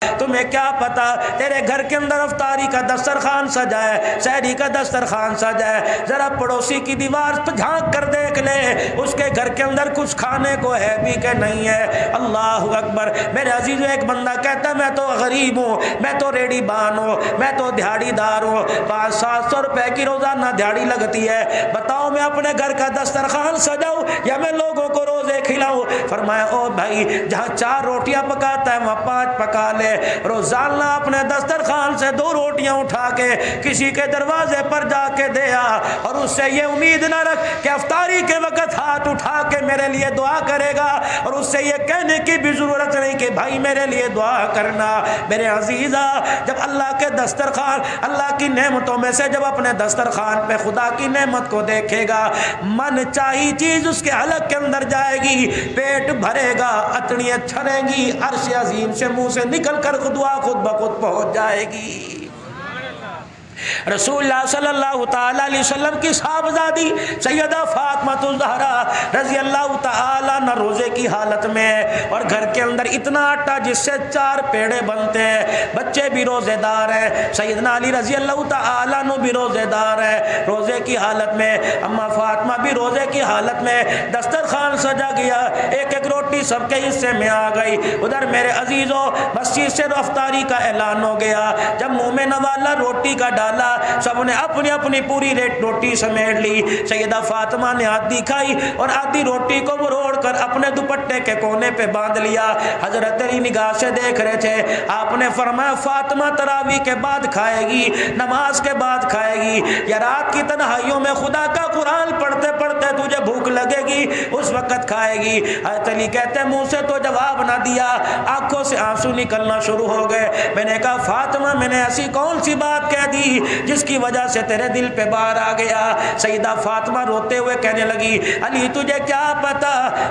تمہیں کیا پتا تیرے گھر کے اندر افطاری کا دسترخوان سجا ہے، سحری کا دسترخوان سجا ہے، ذرا پڑوسی کی دیوار پہ جھانک کر دیکھ لے اس کے گھر کے اندر کچھ کھانے کو ہے بھی کہ نہیں ہے۔ اللہ اکبر۔ میرے عزیزو، ایک بندہ کہتا ہے میں تو غریب ہوں، میں تو ریڑی بان ہوں، میں تو دیہڑی دار ہوں، 500-700 روپے کی روزانہ دیہڑی لگتی ہے، بتاؤ میں اپنے گھر کا دسترخوان سجاؤں یا میں لوگوں کو روزے کھلاؤں؟ فرمایا او بھائی، جہاں 4 روٹیاں پکاتا ہے وہاں 5 پکا لے، روزانہ اپنے دسترخوان سے 2 روٹیاں اٹھا کے کسی کے دروازے پر جا کے دیا، اور اس سے یہ امید نہ رکھ کہ افطاری کے وقت ہاتھ اٹھا کے میرے لیے دعا کرے گا، اور اس سے یہ کہنے کی بھی ضرورت نہیں کہ بھائی میرے لیے دعا کرنا۔ میرے عزیزہ، جب اللہ کے دسترخوان، اللہ کی نعمتوں میں سے جب اپنے دسترخوان پہ خدا کی نعمت کو دیکھے گا، من چاہی چیز اس کے حلق کے اندر جائے گی، پیٹ بھرے گا، اتڑیاں چھڑیں گی، عرش عظیم سے منہ سے نکل کر دعا خود بخود پہنچ جائے گی۔ رسول اللہ صلی اللہ تعالیٰ علیہ وسلم کی صاحبزادی سیدہ فاطمہ الزہرا رضی اللہ تعالیٰ عنہ روزے کی حالت میں، اور گھر کے اندر اتنا آٹا جس سے 4 پیڑے بنتے ہیں، بچے بھی روزے دار ہیں، سیدنا علی رضی اللہ تعالیٰ عنہ بھی روزے دار ہیں، روزے کی حالت میں اما فاطمہ بھی روزے کی حالت میں، دسترخوان سجا گیا، ایک ایک روٹی سب کے حصے میں آ گئی۔ ادھر میرے عزیزوں مسجد سے افطاری کا اعلان ہو گیا، جب منہ میں نوالا روٹی کا ڈالا، سب نے اپنی اپنی پوری روٹی سمیٹ لی۔ سیدہ فاطمہ نے آدھی کھائی اور آدھی روٹی کو مروڑ کر اپنے دوپٹے کے کونے پہ باندھ لیا۔ حضرت علی نگاہ سے دیکھ رہے تھے، آپ نے فرمایا فاطمہ تراویح کے بعد کھائے گی، نماز کے بعد کھائے گی، یا رات کی تنہائیوں میں خدا کا قرآن پڑھتے پڑھتے تجھے بھوک لگے گی اس وقت کھائے گی؟ حضرت علی کہتے ہیں منہ سے تو جواب نہ دیا، آنکھوں سے آنسو نکلنا شروع ہو گئے۔ میں نے کہا فاطمہ میں نے ایسی کون سی بات کہہ دی جس کی وجہ سے تیرے دل پہ بار آ گیا؟ سیدہ فاطمہ روتے ہوئے کہنے لگی علی تجھے کیا پتا،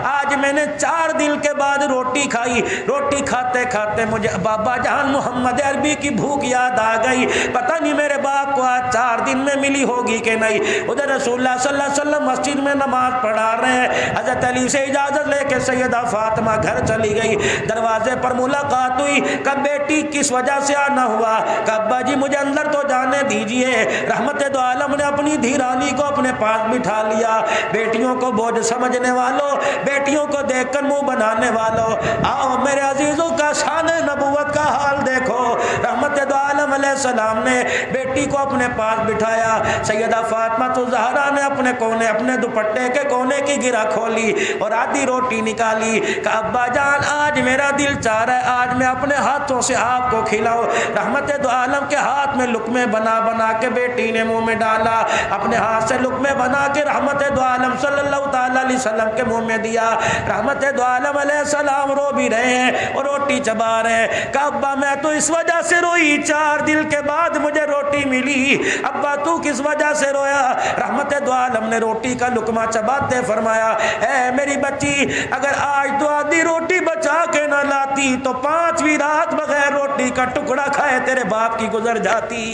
آج میں نے 4 دن کے بعد روٹی کھائی، روٹی کھاتے کھاتے مجھے بابا جان محمد عربی کی بھوک یاد آ گئی، پتہ نہیں میرے باپ کو آج 4 دن میں ملی ہوگی کہ نہیں۔ ادھر رسول اللہ صلی اللہ علیہ وسلم مسجد میں نماز پڑھا رہے ہیں، حضرت علی سے اجازت لے کے سیدہ فاطمہ گھر چلی گئی۔ دروازے پر ملاقات ہوئی، کہ بیٹی کس وجہ سے آنا ہوا؟ کہ ابا جی مجھے اندر تو جانے دیجئے۔ رحمت دو عالم نے اپنی دھیرانی کو اپنے پاس بٹھا لیا۔ بیٹیوں کو بوجھ سمجھنے والوں، بیٹیوں کو دیکھ کر منہ بنانے والوں، آؤ میرے عزیزوں کا شان نبوت کا حال دیکھو۔ رحمت دو عالم علیہ السلام نے بیٹی کو اپنے پاس بٹھایا، سیدہ فاطمہ الزہرا نے اپنے کونے، اپنے دوپٹے کے کونے کی گرہ کھولی اور آدھی روٹی نکالی، کہ ابا جان آج میرا دل چاہ رہا ہے آج میں اپنے ہاتھوں سے آپ کو کھلاؤں۔ رحمت دو عالم کے ہاتھ میں لقمے بنا بنا کے بیٹی نے منہ میں ڈالا، اپنے ہاتھ سے لقمے بنا کے رحمت دو عالم صلی اللہ تعالیٰ علیہ وسلم کے منہ میں دیا۔ رحمت دو عالم علیہ السلام رو بھی رہے ہیں اور روٹی چبا رہے ہیں، کہ ابا میں تو اس وجہ سے روئی 4 دن کے بعد مجھے روٹی ملی، ابا تو کس وجہ سے رویا؟ رحمت دو عالم نے روٹی کا لقمہ چباتے فرمایا اے میری بچی، اگر آج تو آدھی روٹی بچا کے نہ لاتی تو 5ویں رات بغیر روٹی کا ٹکڑا کھائے تیرے باپ کی گزر جاتی۔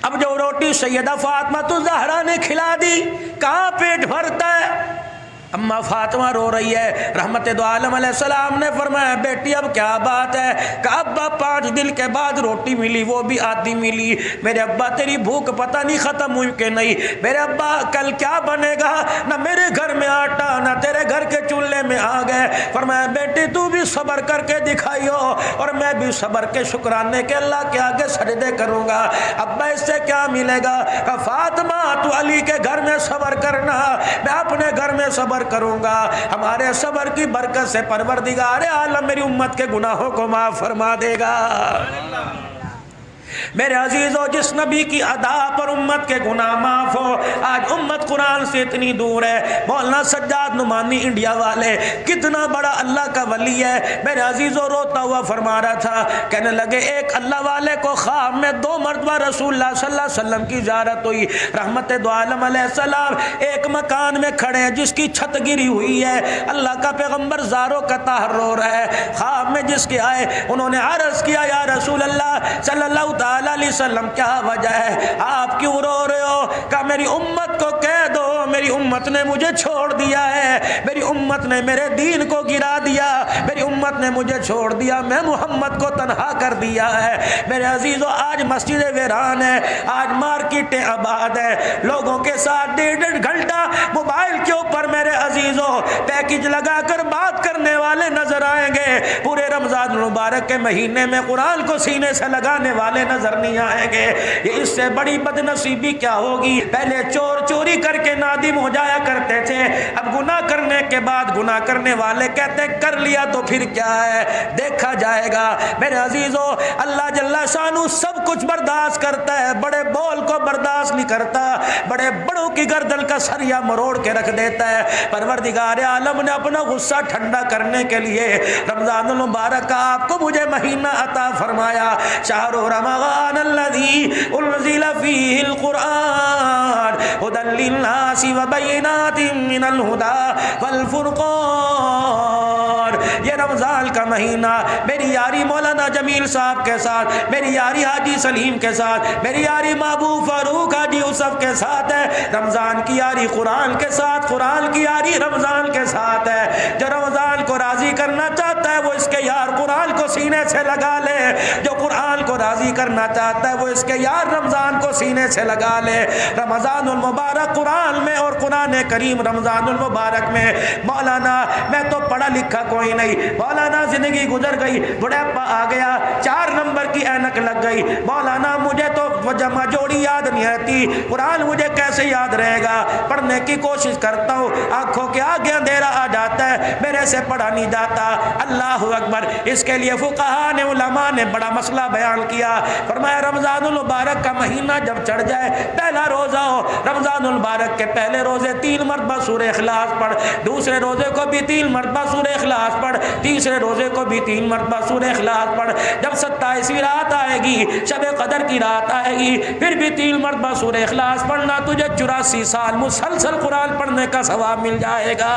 اب جو روٹی سیدہ فاطمہ الزہرا نے کھلا دی، کہاں پیٹ بھرتا ہے؟ اما فاطمہ رو رہی ہے۔ رحمت دو عالم علیہ السلام نے فرمایا بیٹی اب کیا بات ہے؟ کہ ابا 5 دن کے بعد روٹی ملی، وہ بھی آدھی ملی۔ میرے ابا تیری بھوک پتہ نہیں ختم ہوئی کہ نہیں؟ میرے ابا کل کیا بنے گا؟ نہ میرے گھر میں آٹا نہ تیرے گھر کے چولہے میں آ گئے۔ فرمایا بیٹی تو بھی صبر کر کے دکھائیو اور میں بھی صبر کے شکرانے کے اللہ کے آگے سجدے کروں گا۔ ابا اس سے کیا ملے گا؟ کہ فاطمہ تو علی کے گھر میں صبر کرنا، میں اپنے گھر میں صبر کروں گا، ہمارے صبر کی برکت سے پروردگار عالم میری امت کے گناہوں کو معاف فرما دے گا۔ میرے عزیزو جس نبی کی ادا پر امت کے گناہ معاف ہو، آج امت قرآن سے اتنی دور ہے۔ مولانا سجاد نعمانی انڈیا والے کتنا بڑا اللہ کا ولی ہے، میرے عزیزو روتا ہوا فرما رہا تھا، کہنے لگے ایک اللہ والے کو خواب میں 2 مرتبہ رسول اللہ صلی اللہ علیہ وسلم کی زیارت ہوئی۔ رحمت دو عالم علیہ السلام ایک مکان میں کھڑے ہیں جس کی چھت گری ہوئی ہے، اللہ کا پیغمبر زاروں کا طاہر رو رہا ہے۔ خواب میں جس کے آئے انہوں نے عرض کیا یا رسول اللہ صلی اللہ تعالیٰ علیہ وسلم کیا وجہ ہے، آپ کیوں رو رہے ہو؟ کہ میری امت کو کہہ دو، میری میری امت نے مجھے چھوڑ دیا ہے، میری امت نے میرے دین کو گرا دیا، میری امت نے مجھے چھوڑ دیا، میں محمد کو تنہا کر دیا ہے۔ میرے عزیزو آج مسجدیں ویران ہیں، آج مارکیٹیں آباد ہیں، لوگوں کے ساتھ 1.5 گھنٹہ موبائل کے اوپر میرے عزیزو پیکج لگا کر بات کرنے والے نظر آئیں گے، پورے رمضان المبارک کے مہینے میں قرآن کو سینے سے لگانے والے نظر نہیں آئیں گے۔ یہ اس سے بڑی بد نصیبی کیا ہوگی؟ پہلے چور چوری کر کے نادم ہو جایا کرتے تھے، اب گناہ کرنے کے بعد گناہ کرنے والے کہتے ہیں کر لیا تو پھر کیا ہے، دیکھا جائے گا۔ میرے عزیزو اللہ جل شانہ سب کچھ برداشت کرتا ہے، بڑے بول کو برداشت نہیں کرتا، بڑے بڑوں کی گردن کا سریا مروڑ کے رکھ دیتا ہے۔ پروردگار عالم نے اپنا غصہ ٹھنڈا کرنے کے لیے رمضان المبارک کا آپ کو مجھے مہینہ عطا فرمایا۔ شہر رمضان الذی انزل فیہ القرآن ھدی للناس وبینات من الھدی والفرقان۔ یہ رمضان کا مہینہ میری یاری مولانا جمیل صاحب کے ساتھ، میری یاری حاجی سلیم کے ساتھ، میری یاری محبوب فاروق حاجی یوسف کے ساتھ ہے۔ رمضان کی یاری قرآن کے ساتھ، قرآن کی یاری رمضان کے ساتھ ہے۔ جو رمضان کو راضی کرنا چاہتا ہے وہ اس کے یار قرآن کو سینے سے لگا لے، جو قرآن کو راضی کرنا چاہتا ہے وہ اس کے یار رمضان کو سینے سے لگا لے۔ رمضان المبارک قرآن میں اور قرآن کریم رمضان المبارک میں، مولانا میں تو پڑھا لکھا کوئی نہیں، مولانا زندگی گزر گئی، بڑھاپا آ گیا، 4 نمبر کی اینک لگ گئی، مولانا مجھے تو جمع جوڑی یاد نہیں آتی، قرآن مجھے کیسے یاد رہے گا؟ پڑھنے کی کوشش کرتا ہوں، آنکھوں کے آگے اندھیرا آ جاتا ہے، میرے سے پڑھا نہیں جاتا۔ اللہ اکبر! اس کے لیے فقہاء نے، علماء نے بڑا مسئلہ بیان کیا، فرمایا رمضان المبارک کا مہینہ جب چڑھ جائے، پہلا روزہ ہو، رمضان المبارک کے پہلے روزے 3 مرتبہ سورہ اخلاص پڑھ، دوسرے روزے کو بھی 3 مرتبہ سورہ اخلاص پڑھ، تیسرے روزے کو بھی 3 مرتبہ سورہ اخلاص پڑھ۔ جب 27ویں رات آئے گی، شب قدر کی رات آئے گی، پھر بھی 3 مرتبہ سورہ اخلاص پڑھنا، تجھے 84 سال مسلسل قرآن پڑھنے کا ثواب مل جائے گا۔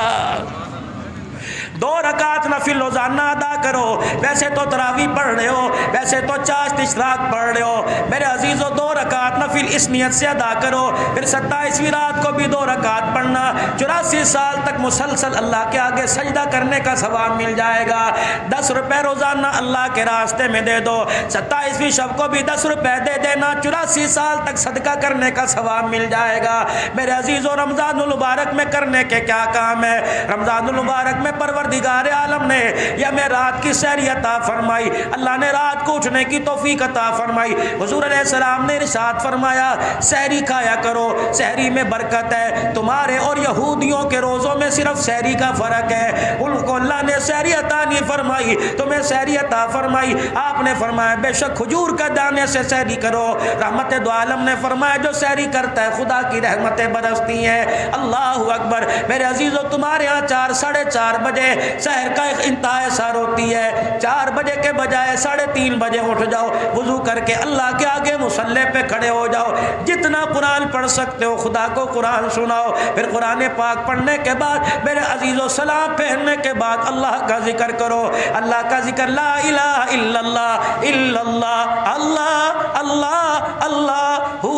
2 رکعت نفل روزانہ ادا کرو، ویسے تو تراویح پڑھ رہے ہو، ویسے تو چاشت اشراق پڑھ رہے ہو، میرے عزیزو 2 رکعت نفل اس نیت سے ادا کرو، پھر 27ویں رات کو بھی 2 رکعت پڑھنا، 84 سال تک مسلسل اللہ کے آگے سجدہ کرنے کا ثواب مل جائے گا۔ 10 روپے روزانہ اللہ کے راستے میں دے دو، 27ویں شب کو بھی 10 روپے دے دینا، 84 سال تک صدقہ کرنے کا ثواب مل جائے گا۔ میرے عزیزو رمضان المبارک میں کرنے کے کیا کام ہے؟ رمضان المبارک میں پروردگار عالم نے یا میں رات کی سحری عطا فرمائی، اللہ نے رات کو اٹھنے کی توفیق عطا فرمائی، حضور علیہ السلام نے ارشاد فرمایا سحری کھایا کرو، سحری میں برکت ہے۔ تمہارے اور یہودیوں کے روزوں میں صرف سحری کا فرق ہے، ان کو اللہ نے سحری عطا نہیں فرمائی، تمہیں سحری عطا فرمائی۔ آپ نے فرمایا بے شک کھجور کا دانے سے سحری کرو، رحمت دو عالم نے فرمایا جو سحری کرتا ہے خدا کی رحمتیں برستی ہیں۔ اللہ اکبر! میرے عزیزو تمہارے ہاں 4 ساڑھے 4 بجے سحر کا ایک انتہائی سار ہوتی ہے، 4 بجے کے بجائے 3:30 بجے اٹھ جاؤ، وضو کر کے اللہ کے آگے مصلی پہ کھڑے ہو جاؤ، جتنا قرآن پڑھ سکتے ہو خدا کو قرآن سناؤ، پھر قرآن پاک پڑھنے کے بعد میرے عزیزو سلام پھیرنے کے بعد اللہ کا ذکر کرو، اللہ کا ذکر، لا الہ الا اللہ الا اللہ، اللہ اللہ اللہ، ہو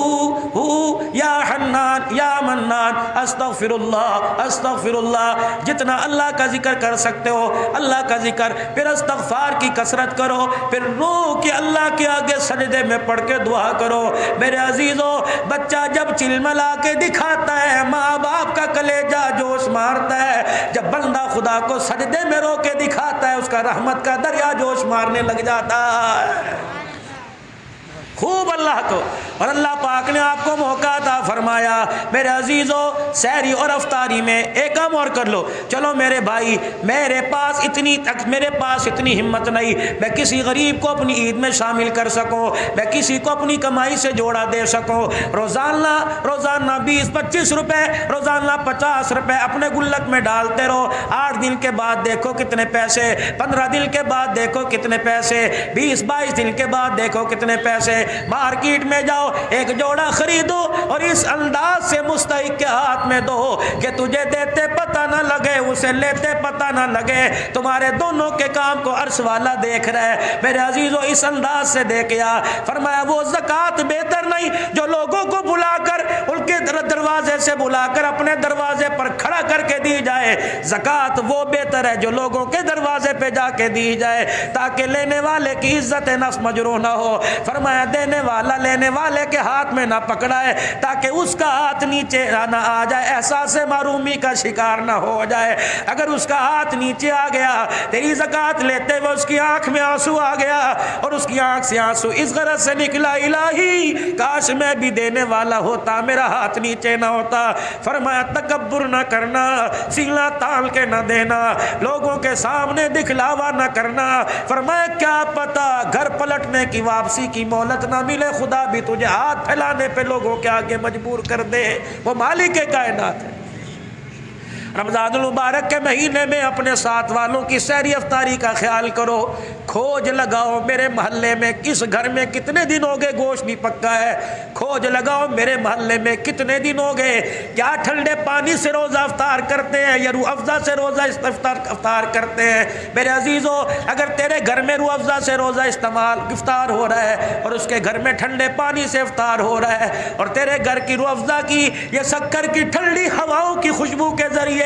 یا حنان یا منان، استغفر اللہ، جتنا اللہ کا ذکر کر سکتے ہو اللہ کا ذکر، پھر استغفار کی کثرت کرو، پھر روح کے اللہ کے آگے سجدے میں پڑھ کے دعا کرو۔ میرے عزیزو بچہ جب چلملا کے دکھاتا ہے ماں باپ کا کلیجہ جوش مارتا ہے، جب بندہ خدا کو سجدے میں رو کے دکھاتا ہے اس کا رحمت کا دریا جوش مارنے لگ جاتا ہے۔ خوب اللہ کو، اور اللہ پاک نے آپ کو موقع عطا فرمایا میرے عزیزو سحری اور افطاری میں ایک کام اور کر لو، چلو میرے بھائی میرے پاس اتنی ہمت نہیں میں کسی غریب کو اپنی عید میں شامل کر سکوں، میں کسی کو اپنی کمائی سے جوڑا دے سکوں، روزانہ 20-25 روپے، روزانہ 50 روپے اپنے گلک میں ڈالتے رہو، 8 دن کے بعد دیکھو کتنے پیسے، 15 دن کے بعد دیکھو کتنے پیسے، 20-22 دن کے بعد دیکھو کتنے پیسے، مارکیٹ میں جاؤ ایک جوڑا خریدو اور اس انداز سے مستحق کے ہاتھ میں دو کہ تجھے دیتے پتہ نہ لگے اسے لیتے پتہ نہ لگے، تمہارے دونوں کے کام کو عرش والا دیکھ رہا ہے۔ میرے عزیزو اس انداز سے دیکھیا، فرمایا وہ زکوٰۃ بہتر نہیں جو لوگوں کو بلا کر ان کے دروازے سے بلا کر اپنے دروازے پر کھڑا کر کے دی جائے، زکوٰۃ وہ بہتر ہے جو لوگوں کے دروازے پہ جا کے دی جائے تاکہ لینے والے کی عزت نفس مجروح نہ ہو۔ فرمایا دینے والا لینے والے کے ہاتھ میں نہ پکڑائے تاکہ اس کا ہاتھ نیچے نہ آ جائے، احساس محرومی کا شکار نہ ہو جائے۔ اگر اس کا ہاتھ نیچے آ گیا، تیری زکوٰۃ لیتے ہوئے اس کی آنکھ میں آنسو آ گیا اور اس کی آنکھ سے آنسو اس غرض سے نکلا الہی کاش میں بھی دینے والا ہوتا، میرا ہاتھ نیچے نہ ہوتا۔ فرمایا تکبر نہ کرنا، سینہ تان کے نہ دینا، لوگوں کے سامنے دکھلاوا نہ کرنا۔ فرمایا کیا پتا گھر پلٹنے کی واپسی کی مہلت نہ ملے، خدا بھی تجھے ہاتھ پھیلانے پہ لوگوں کے آگے مجبور کر دے، وہ مالک کائنات ہے۔ رمضان المبارک کے مہینے میں اپنے ساتھ والوں کی سحری افطاری کا خیال کرو، کھوج لگاؤ میرے محلے میں کس گھر میں کتنے دن ہو گئے گوشت بھی پکا ہے، کھوج لگاؤ میرے محلے میں کتنے دن ہو گئے، کیا ٹھنڈے پانی سے روزہ افطار کرتے ہیں یا روح افزا سے روزہ افطار کرتے ہیں۔ میرے عزیزو اگر تیرے گھر میں روح افزا سے روزہ افطار ہو رہا ہے اور اس کے گھر میں ٹھنڈے پانی سے افطار ہو رہا ہے اور تیرے گھر کی روح افزا کی یہ شکر کی ٹھنڈی ہواؤں کی خوشبو کے ذریعے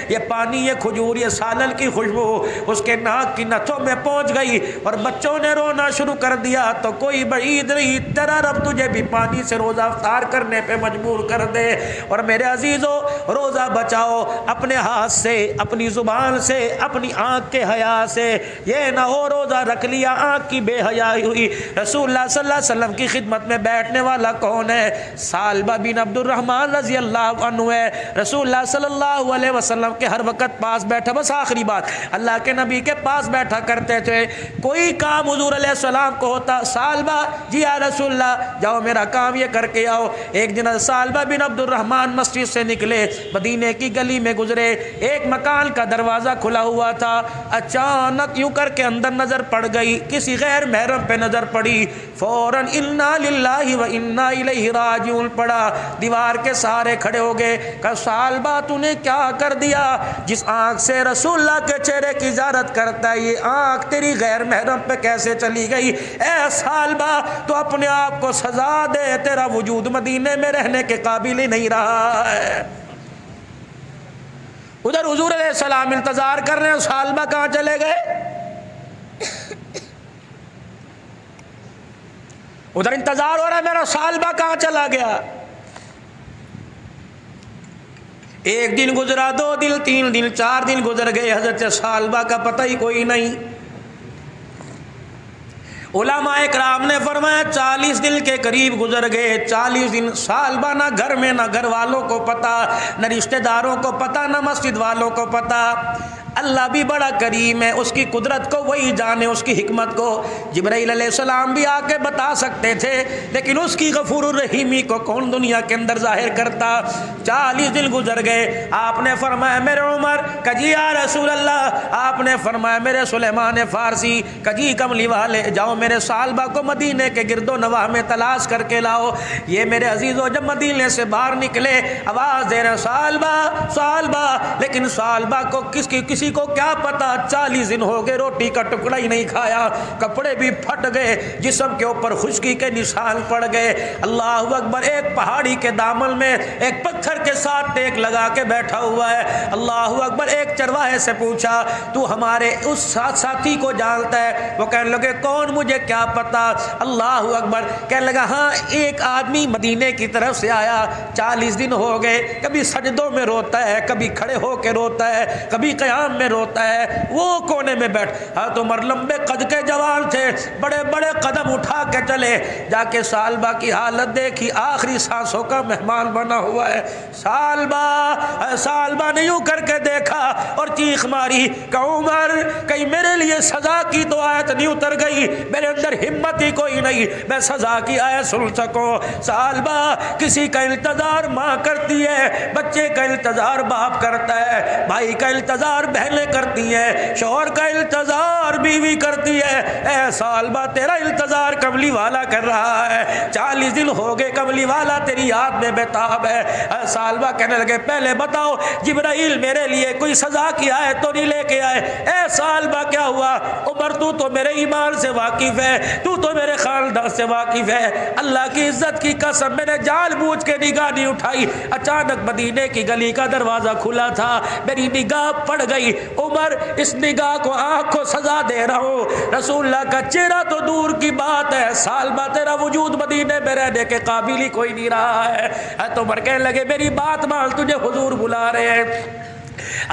یہ پانی یہ کھجور یہ سالن کی خوشبو اس کے ناک کی نتھوں میں پہنچ گئی اور بچوں نے رونا شروع کر دیا تو کوئی بعید نہیں، تیرا رب تجھے بھی پانی سے روزہ افطار کرنے پہ مجبور کر دے۔ اور میرے عزیزو روزہ بچاؤ اپنے ہاتھ سے، اپنی زبان سے، اپنی آنکھ کے حیا سے، یہ نہ ہو روزہ رکھ لیا آنکھ کی بے حیائی ہوئی۔ رسول اللہ صلی اللہ علیہ وسلم کی خدمت میں بیٹھنے والا کون ہے؟ سالبہ بن عبد الرحمن رضی اللہ عنہ ہے۔ رسول اللہ صلی اللہ علیہ وسلم کے ہر وقت پاس بیٹھا، بس آخری بات اللہ کے نبی کے پاس بیٹھا کرتے تھے، کوئی کام حضور علیہ السلام کو ہوتا، سالبہ جی یا رسول اللہ جاؤ میرا کام یہ کر کے آؤ۔ ایک دن سالبہ بن عبد الرحمن مسجد سے نکلے، مدینے کی گلی میں گزرے، ایک مکان کا دروازہ کھلا ہوا تھا، اچانک یوں کر کے اندر نظر پڑ گئی، کسی غیر محرم پہ نظر پڑی، فوراً انا للہ و انا الیہ راجعون پڑا، دیوار کے سہارے کھڑے ہو گئے، کہ سالبہ تو نے کیا کر دیا؟ جس آنکھ سے رسول اللہ کے چہرے کی زیارت کرتا ہے یہ آنکھ تیری غیر محرم پہ کیسے چلی گئی؟ اے سالبہ تو اپنے آپ کو سزا دے، تیرا وجود مدینے میں رہنے کے قابل ہی نہیں رہا ہے۔ ادھر حضور علیہ السلام انتظار کر رہے ہیں، سالبہ کہاں چلے گئے؟ ادھر انتظار ہو رہا ہے میرا سالبہ کہاں چلا گیا؟ ایک دن گزرا، 2 دن، 3 دن، 4 دن گزر گئے، حضرت سالبہ کا پتہ ہی کوئی نہیں۔ علماء اکرام نے فرمایا 40 دن کے قریب گزر گئے، 40 دن سالبہ نہ گھر میں نہ گھر والوں کو پتہ، نہ رشتہ داروں کو پتہ، نہ مسجد والوں کو پتہ۔ اللہ بھی بڑا کریم ہے، اس کی قدرت کو وہی جانے، اس کی حکمت کو جبرائیل علیہ السلام بھی آ کے بتا سکتے تھے، لیکن اس کی غفور الرحیمی کو کون دنیا کے اندر ظاہر کرتا۔ 40 دن گزر گئے، آپ نے فرمایا میرے عمر، کجی یا رسول اللہ، آپ نے فرمایا میرے سلیمان فارسی، کجی کملی والے، جاؤ میرے سالبہ کو مدینے کے گرد و نواح میں تلاش کر کے لاؤ۔ یہ میرے عزیزو جب مدینے سے باہر نکلے آواز دے رہے سالبہ سالبہ، لیکن سالبہ کو کسی کو کیا پتا 40 دن ہو گئے روٹی کا ٹکڑا ہی نہیں کھایا، کپڑے بھی پھٹ گئے، جسم کے اوپر خشکی کے نشان پڑ گئے۔ اللہ اکبر، ایک پہاڑی کے دامن میں ایک پتھر کے ساتھ ٹیک لگا کے بیٹھا ہوا ہے۔ اللہ اکبر، ایک چرواہے سے پوچھا تو ہمارے اس ساتھی کو جانتا ہے؟ وہ کہنے لگے کون، مجھے کیا پتا۔ اللہ اکبر، کہنے لگا ہاں ایک آدمی مدینے کی طرف سے آیا، 40 دن ہو گئے، کبھی سجدوں میں روتا ہے، کبھی کھڑے ہو کے روتا ہے، کبھی قیام میں روتا ہے، وہ کونے میں بیٹھ۔ حضرت عمر لمبے قد کے جوان تھے، بڑے بڑے قدم اٹھا کے چلے، جا کے سالبہ کی حالت دیکھی، آخری سانسوں کا مہمان بنا ہوا ہے۔ سالبہ نے یوں کر کے دیکھا اور چیخ ماری، کہ عمر کہیں میرے لیے سزا کی تو آیت نہیں اتر گئی، میرے اندر ہمت ہی کوئی نہیں میں سزا کی آیت سن سکوں۔ سالبہ کسی کا انتظار ماں کرتی ہے، بچے کا انتظار باپ کرتا ہے، بھائی کا انتظار بہنیں کرتی ہیں، شوہر کا انتظار بیوی کرتی ہے۔ اے سالبہ تیرا انتظار کملی والا کر رہا ہے، 40 دن ہو گئے کملی والا تیری یاد میں بےتاب ہے۔ اے سالبہ کہنے لگے پہلے بتاؤ جبرائیل میرے لیے کوئی سزا کی آیت تو نہیں لے کے آئے؟ اے سالبہ کیا ہوا؟ عمر تو میرے ایمان سے واقف ہے، تو میرے خاندان سے واقف ہے، اللہ کی عزت کی قسم میں نے جان بوجھ کے نگاہ نہیں اٹھائی، اچانک مدینے کی گلی کا دروازہ کھلا تھا، میری نگاہ پڑ گئی، عمر اس نگاہ کو آنکھ کو سزا دے رہا ہوں، رسول اللہ کا چہرہ تو دور کی بات ہے، سالبہ تیرا وجود مدینے میں رہنے کے قابل ہی کوئی نہیں رہا ہے۔ تو عمر کہنے لگے میری بات مان، تجھے حضور بلا رہے ہیں۔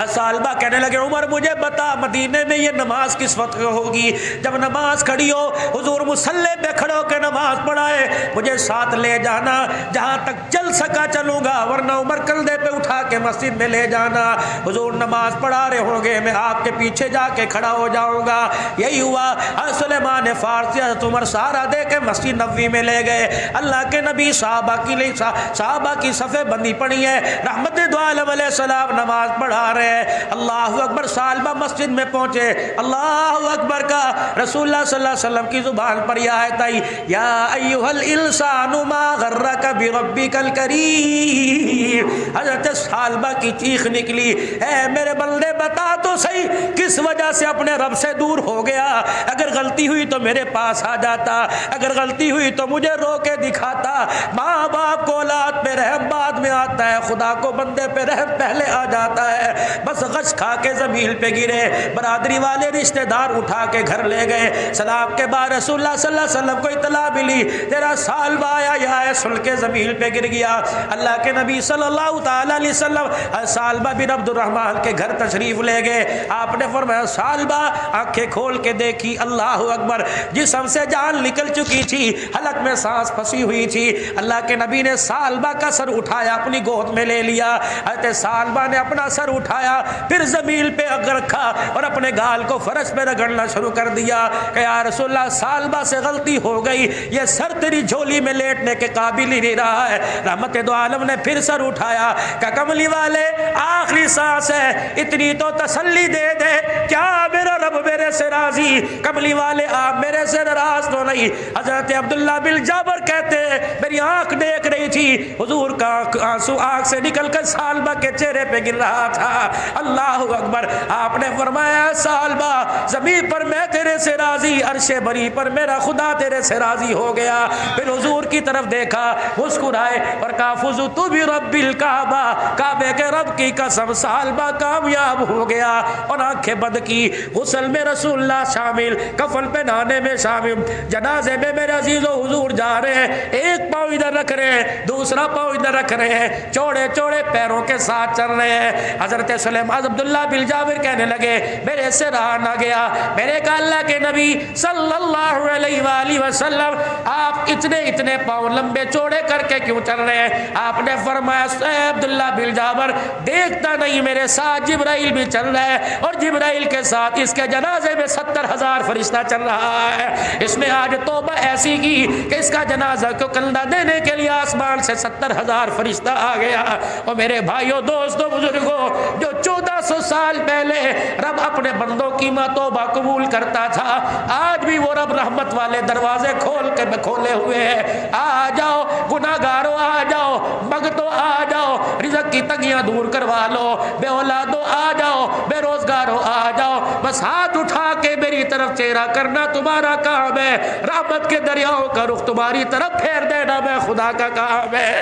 سالبہ کہنے لگے عمر مجھے بتا مدینے میں یہ نماز کس وقت ہوگی؟ جب نماز کھڑی ہو حضور مصلی پہ کھڑو کے نماز پڑھائے، مجھے ساتھ لے جانا، جہاں تک چل سکا چلوں گا، ورنہ عمر کندھے پہ اٹھا کے مسجد میں لے جانا، حضور نماز پڑھا رہے ہوں گے میں آپ کے پیچھے جا کے کھڑا ہو جاؤں گا۔ یہی ہوا، سلیمان فارسی حضرت عمر سہارا دے کے مسجد نبوی میں لے گئے، اللہ کے نبی صحابہ کی صفیں بندی پڑی ہے، رحمت دو عالم علیہ السلام نماز پڑھا رہے ہیں، اللہ اکبر، سالبہ مسجد میں پہنچے، اللہ اکبر کا رسول اللہ صلی اللہ علیہ وسلم کی زبان پر یہ آیت آئی، یا ایھا الانسان ما غرک بربک الکریم، حضرت سالبہ کی چیخ نکلی، اے میرے بندے بتا تو صحیح کس وجہ سے اپنے رب سے دور ہو گیا؟ اگر غلطی ہوئی تو میرے پاس آ جاتا، اگر غلطی ہوئی تو مجھے رو کے دکھاتا، ماں باپ کو اولاد پہ رحم بعد میں آتا ہے، خدا کو بندے پہ رحم پہلے آ جاتا ہے۔ بس غش کھا کے زمین پہ گرے، برادری والے رشتہ دار اٹھا کے گھر لے گئے، سلام کے بعد رسول اللہ صلی اللہ علیہ وسلم کو اطلاع ملی تیرا سالبہ آیا، یہ سن کے زمین پہ گر گیا۔ اللہ کے نبی صلی اللہ تعالی علیہ وسلم سالبہ بن عبد الرحمن کے گھر تشریف لے گئے، آپ نے فرمایا سالبہ آنکھیں کھول کے دیکھی، اللہ اکبر، جسم سے جان نکل چکی تھی، حلق میں سانس پھنسی ہوئی تھی، اللہ کے نبی نے سالبہ کا سر اٹھایا اپنی گود میں لے لیا، حضرت سالبہ نے اپنا سر اٹھایا، پھر زمین پہ رکھا اور اپنے گال کو فرش پہ رگڑنا شروع کر دیا کہ یا رسول اللہ سالبہ سے غلطی ہو گئی، یہ سر تیری جھولی میں لیٹنے کے قابل ہی نہیں رہا ہے۔ رحمت دو عالم نے پھر سر اٹھایا کہ کملی والے آخری سانس ہے، اتنی تو تسلی دے دے، کیا میرا رب میرے سے راضی؟ کملی والے آپ میرے سے ناراض تو نہیں؟ حضرت عبداللہ بن جابر کہتے ہیں میری آنکھ دیکھ رہی تھی، حضور کا آنسو آنکھ سے نکل کر سالبہ کے چہرے پہ گر رہا تھا، اللہ اکبر، آپ نے فرمایا سالبہ زمین پر میں تیرے سے راضی، عرش بری پر میرا خدا تیرے سے راضی ہو گیا۔ پھر حضور کی طرف دیکھا، مسکرائے اور کہا فزت برب الکعبہ، کعبے کے رب کی قسم سالبہ کامیاب ہو گیا، اور آنکھیں بند کی۔ غسل میں رسول اللہ شامل، کفن پہنانے میں شامل، جنازے میں میرے عزیز و حضور جا رہے ہیں، ایک پاؤں ادھر رکھ رہے ہیں، دوسرا پاؤں ادھر رکھ رہے ہیں، چوڑے چوڑے پیروں کے ساتھ چل رہے ہیں۔ حضرت سلیمان عبداللہ بن جابر کہنے لگے میرے سے رہا نہ گیا، میرے کہا اللہ کے نبی صلی اللہ علیہ وآلہ وسلم آپ اتنے پاؤں لمبے چوڑے کر کے کیوں چل رہے ہیں؟ آپ نے فرمایا اے عبداللہ بن جابر دیکھتا نہیں میرے ساتھ جبرائیل بھی چل رہا ہے، اور جبرائیل کے ساتھ اس کے جنازے میں 70,000 فرشتہ چل رہا ہے، اس نے آج توبہ ایسی کی کہ اس کا جنازہ کو کندھا دینے کے لیے آسمان سے 70,000 فرشتہ آ گیا۔ اور میرے بھائیوں دوستوں بزرگوں، جو 1400 سال پہلے رب اپنے بندوں کی توبہ قبول کرتا تھا، آج بھی وہ رب رحمت والے دروازے کھولے ہوئے ہیں، آ جاؤ گناہگارو، آ جاؤ مگتو، آ جاؤ رزق کی تنگیاں دور کروا لو، بے اولادو آ جاؤ، بے روزگارو آ جاؤ، بس ہاتھ اٹھا کے میری طرف چہرہ کرنا تمہارا کام ہے، رحمت کے دریاؤں کا رخ تمہاری طرف پھیر دینا میں خدا کا کام ہے۔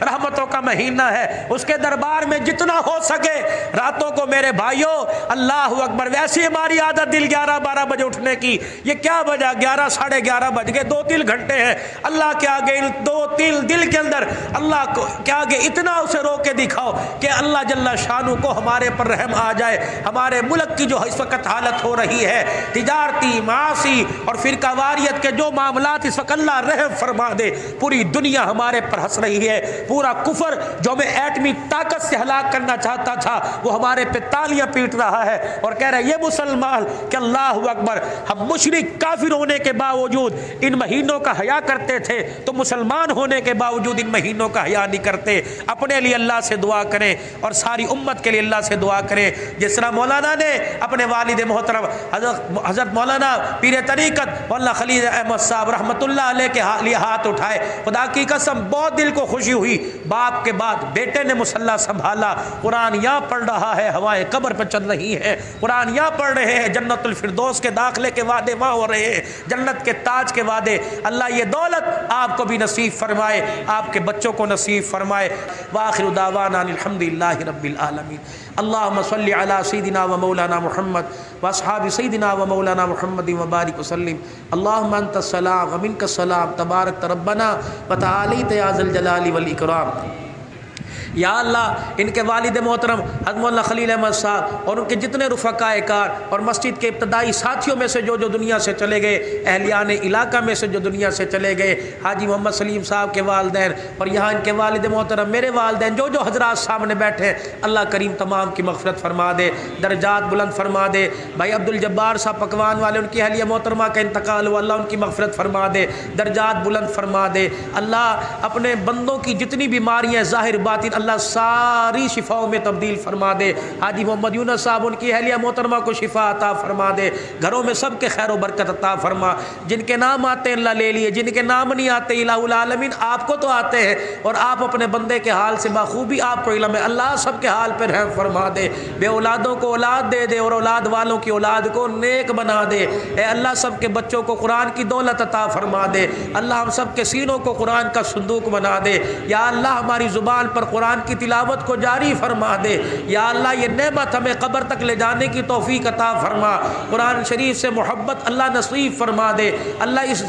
رحمتوں کا مہینہ ہے، اس کے دربار میں جتنا ہو سکے راتوں کو میرے بھائیوں، اللہ اکبر، ویسی ہماری عادت دل 11-12 بجے اٹھنے کی، یہ کیا وجہ؟ 11 ساڑھے 11 بج گئے، 2-3 گھنٹے ہیں اللہ کے آگے، 2-3 دل کے اندر اللہ کے آگے اتنا اسے رو کے دکھاؤ کہ اللہ جل شانہ کو ہمارے پر رحم آ جائے۔ ہمارے ملک کی جو اس وقت حالت ہو رہی ہے، تجارتی، معاشی اور فرقہ واریت کے جو معاملات، اس وقت اللہ رحم فرما دے، پوری دنیا ہمارے پر ہنس رہی ہے، پورا کفر جو ہمیں ایٹمی طاقت سے ہلاک کرنا چاہتا تھا وہ ہمارے پہ تالیاں پیٹ رہا ہے اور کہہ رہا ہے یہ مسلمان کہ اللہ اکبر، ہم مشرک کافر ہونے کے باوجود ان مہینوں کا حیا کرتے تھے تو مسلمان ہونے کے باوجود ان مہینوں کا حیا نہیں کرتے۔ اپنے لیے اللہ سے دعا کریں اور ساری امت کے لیے اللہ سے دعا کریں، جس طرح مولانا نے اپنے والد محترم حضرت مولانا پیر طریقت مولانا خلیل احمد صاحب رحمۃ اللہ علیہ کے لیے ہاتھ اٹھائے، خدا کی قسم بہت دل کو خوشی ہوئی، باپ کے بعد بیٹے نے مصلی سنبھالا، قرآن یہاں پڑھ رہا ہے، ہوائیں قبر پہ چل رہی ہیں، قرآن یہاں پڑھ رہے ہیں، جنت الفردوس کے داخلے کے وعدے وہاں ہو رہے ہیں، جنت کے تاج کے وعدے۔ اللہ یہ دولت آپ کو بھی نصیب فرمائے، آپ کے بچوں کو نصیب فرمائے۔ وآخر دعوانا الحمدللہ رب العالمین۔ اللہم صلی علی سیدنا و مولانا محمد واصحاب سیدنا و مولانا محمد وبارک وسلم۔ اللہم انت السلام و منک السلام، تبارک ربنا و تعالیت یا ذی الجلال والاکرام۔ یا اللہ ان کے والد محترم حضرت مولانا خلیل احمد صاحب اور ان کے جتنے رفقاء کار اور مسجد کے ابتدائی ساتھیوں میں سے جو دنیا سے چلے گئے، اہلیان علاقہ میں سے جو دنیا سے چلے گئے، حاجی محمد سلیم صاحب کے والدین اور یہاں ان کے والد محترم میرے والدین، جو حضرات سامنے بیٹھے ہیں، اللہ کریم تمام کی مغفرت فرما دے، درجات بلند فرما دے۔ بھائی عبدالجبار صاحب پکوان والے، ان کی اہلیہ محترمہ کا انتقال ہوا، اللہ ان کی مغفرت فرما دے، درجات بلند فرما دے۔ اللہ اپنے بندوں کی جتنی بیماریاں ظاہر باطن اللہ ساری شفاؤں میں تبدیل فرما دے۔ حاجی محمد یونس صاحب ان کی اہلیہ محترمہ کو شفا عطا فرما دے، گھروں میں سب کے خیر و برکت عطا فرما۔ جن کے نام آتے ہیں اللہ لے لیے، جن کے نام نہیں آتے الہ العالمین آپ کو تو آتے ہیں اور آپ اپنے بندے کے حال سے بخوبی آپ کو علم ہے، اللہ سب کے حال پر رحم فرما دے، بے اولادوں کو اولاد دے دے اور اولاد والوں کی اولاد کو نیک بنا دے۔ اے اللہ سب کے بچوں کو قرآن کی دولت عطا فرما دے، اللہ ہم سب کے سینوں کو قرآن کا صندوق بنا دے۔ یا اللہ ہماری زبان پر قرآن کی تلاوت کو جاری فرما دے، یا اللہ یہ نعمت ہمیں قبر تک لے جانے کی توفیق عطا فرما، قرآن شریف سے محبت اللہ نصیب فرما دے، اللہ اس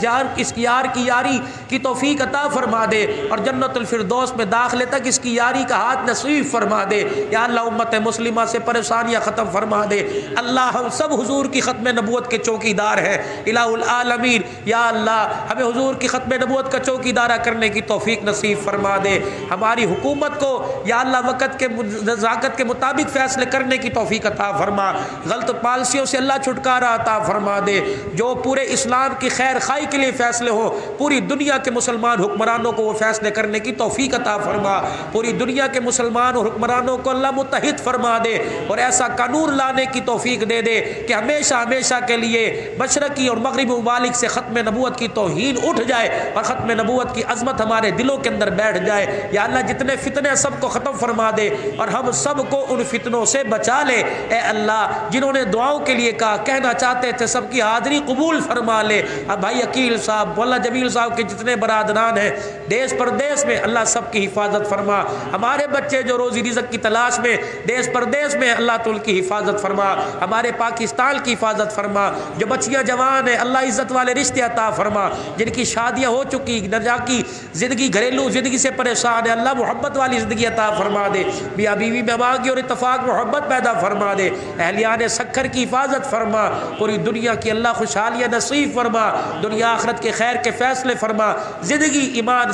یار کی یاری کی توفیق عطا فرما دے اور جنت الفردوس میں داخلے تک اس کی یاری کا ہاتھ نصیب فرما دے۔ یا اللہ امت مسلمہ سے پریشانیاں ختم فرما دے، اللہ ہم سب حضور کی ختم نبوت کے چوکی دار ہیں الہ العالمین۔ یا اللہ ہمیں حضور کی ختم نبوت کا چوکی دارہ کرنے کی توفیق نصیب فرما دے، ہماری حکومت کو یا اللہ وقت کے نزاکت کے مطابق فیصلے کرنے کی توفیق عطا فرما، غلط پالیسیوں سے اللہ چھٹکارا عطا فرما دے، جو پورے اسلام کی خیر خائی کے لیے فیصلے ہو، پوری دنیا کے مسلمان حکمرانوں کو وہ فیصلے کرنے کی توفیق عطا فرما، پوری دنیا کے مسلمان اور حکمرانوں کو اللہ متحد فرما دے اور ایسا قانون لانے کی توفیق دے دے کہ ہمیشہ ہمیشہ کے لیے مشرقی اور مغربی ممالک سے ختم نبوت کی توہین اٹھ جائے اور ختم نبوت کی عظمت ہمارے دلوں کے اندر بیٹھ جائے۔ یا اللہ جتنے فتنے سب کو ختم فرما دے اور ہم سب کو ان فتنوں سے بچا لے۔ اے اللہ جنہوں نے دعاؤں کے لیے کہا کہنا چاہتے تھے سب کی حاضری قبول فرما لے۔ اب بھائی عقیل صاحب مولانا جمیل صاحب کے جتنے برادران ہیں دیس پردیس میں اللہ سب کی حفاظت فرما، ہمارے بچے جو روزی رزق کی تلاش میں دیس پردیس میں اللہ تو ان کی حفاظت فرما، ہمارے پاکستان کی حفاظت فرما، جو بچیاں جوان ہیں اللہ عزت والے رشتے عطا فرما، جن کی شادیاں ہو چکی نجا کی زندگی گھریلو زندگی سے پریشان ہے اللہ محبت والی زندگی عطا فرما دے، میاں بیوی میں باغی اور اتفاق محبت پیدا فرما دے، اہلیان سکھر کی حفاظت فرما، پوری دنیا کی اللہ خوشحالیاں نصیب فرما، دنیا آخرت کے خیر کے فیصلے فرما، زندگی ایمان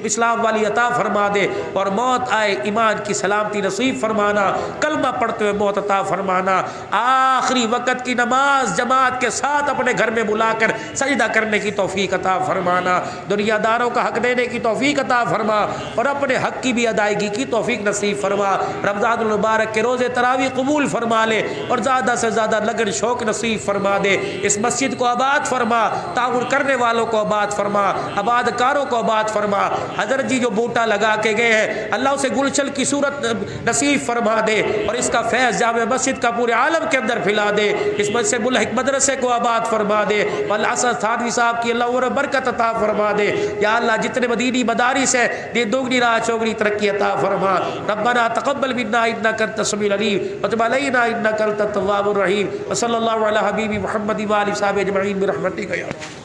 اسلام والی عطا فرما دے اور موت آئے ایمان کی سلامتی نصیب فرمانا، کلمہ پڑھتے ہوئے موت عطا فرمانا، آخری وقت کی نماز جماعت کے ساتھ اپنے گھر میں بلا کر سجدہ کرنے کی توفیق عطا فرمانا، دنیا داروں کا حق دینے کی توفیق عطا فرما اور اپنے حق کی بھی ادائیگی کی توفیق نصیب فرما، رمضان المبارک کے روزے تراویح قبول فرما لے اور زیادہ سے زیادہ لگن شوق نصیب فرما دے، اس مسجد کو آباد فرما، تعاون کرنے والوں کو آباد فرما، آباد کاروں کو آباد فرما، حضرت جی جو بوٹا لگا کے گئے ہیں اللہ اسے گلشن کی صورت نصیب فرما دے اور اس کا فیض جامع مسجد کا پورے عالم کے اندر پھیلا دے، اس مسجد ملحق مدرسے کو آباد فرما دے، والاسد تھانوی صاحب کی اللہ اور برکت عطا فرما دے، یا اللہ جتنے مدینی مدارس ہیں دین دوگنی راہ چوگنی ترقی عطا فرما، ربنا تقبل منا انک انت السمیع العلیم وتب علینا انک انت التواب الرحیم، وصلی اللہ علی حبیب محمد و آلہ وصحبہ اجمعین برحمتک یا رب۔